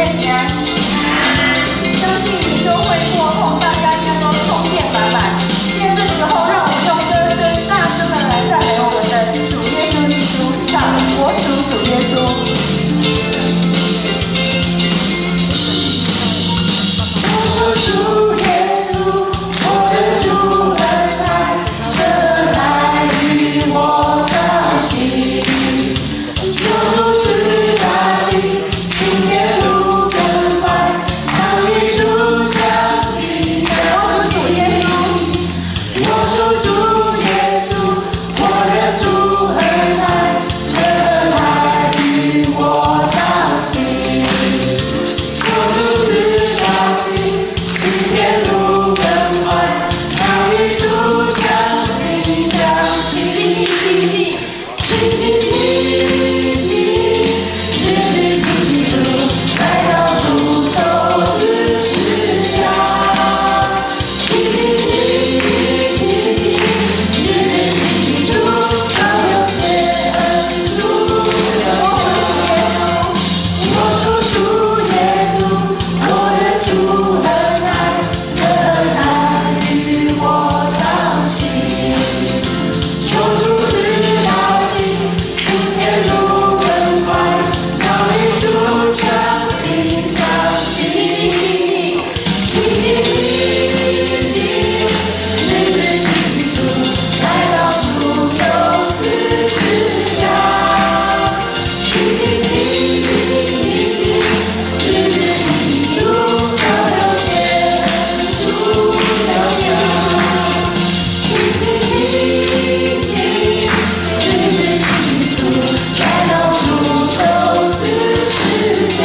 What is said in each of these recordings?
愿行？相信你就会过后，大家应该都充电满满。现在这时候，让我们用歌声大声的来赞美我们的主耶稣基督，唱我属主耶稣。我属主耶稣，我的主恩爱，这爱与我常行。救主赐大喜，新天路更快，常与主相近。我属主耶稣，我属主耶稣，我的主恩爱，这爱与我常行。救主赐大喜，新天路更快，常与主相近相近。亲近亲近，日日亲近主，来到主受死十架。亲近亲近，日日亲近主，常有谢恩主交加。我属主耶稣，我的主恩爱，这爱与我常行。救主赐大喜，新天路更快，常与主相近相近。亲近亲近，日日亲近主，来到主受死十架。亲近亲近，日日亲近主，常有谢恩主交加。亲近亲近，日日亲近主，来到主受死十架。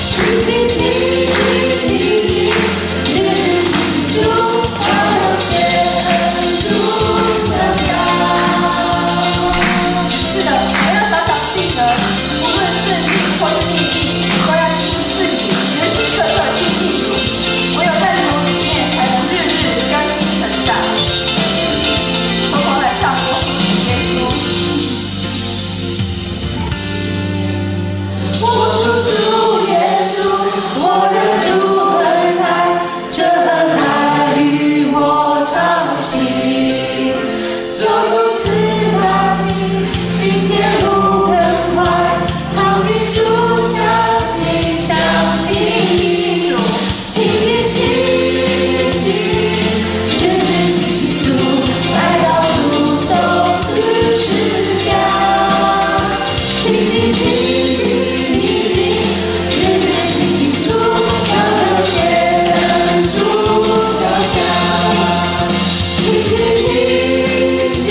亲近亲近，日日亲近主，常有谢恩主交加。是的，不要常常记得，无论顺境或是逆境，都要提醒自己时时刻刻亲近主。唯有在主里面，才能日日更新成长。从头来唱我属主耶稣。我属主耶稣，我的主恩爱，这恩爱与我常行。救主赐大喜，新天路更快，常与主相近相近。亲近亲近，日日亲近主，来到主受死十架。亲近亲近，日日亲近主，常有谢恩主交加。亲近亲近，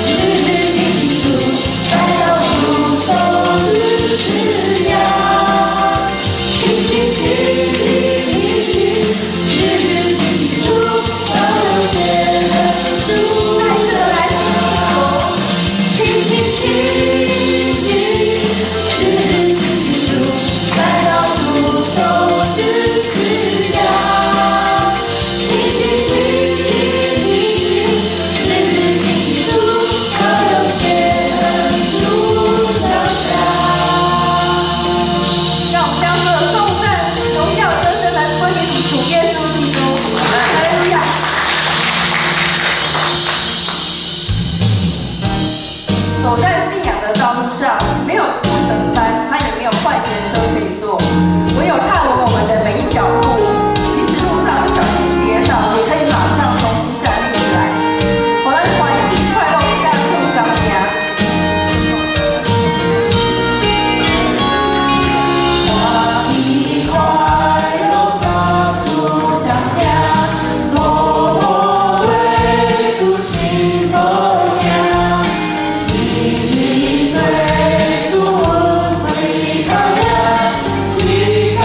日日亲近主，来到主受死十架。亲近亲近，日日亲近主，常有谢恩主交加。亲近亲近，日日亲近主，来到主受死十架。亲近亲近，日日亲近主，常有谢恩主交加。让我们将所有颂赞、荣耀、歌声来归给主耶稣基督。哈利路亚！走在信仰的道路上，没有速成班，它也没有快捷车可以坐，唯有踏稳我们的每一脚步。即使路上不小心跌倒，也可以马上重新站立起来。我们欢迎快乐大众钢牙。欢喜快乐踏出当家，默默为主心默念，喜极对主魂归高家，提高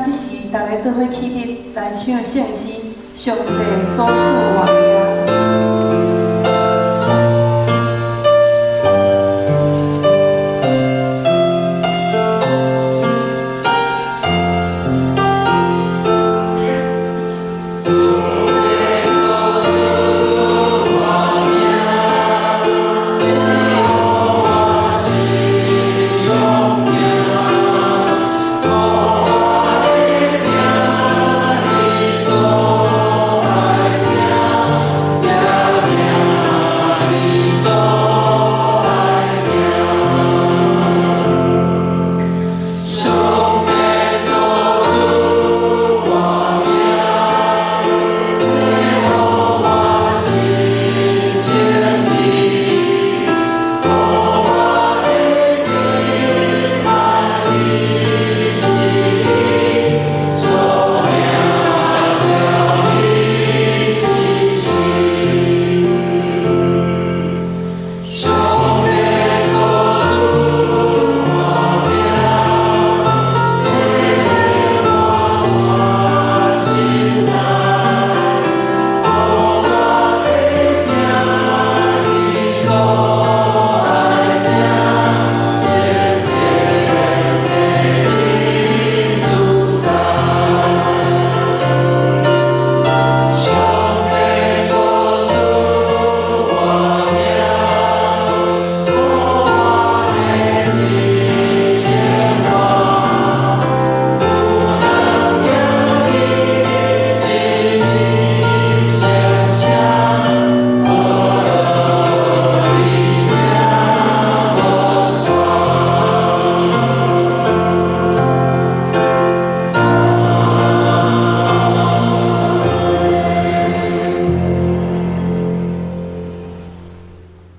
这是大家做伙起立来唱圣诗，上帝所赐话语。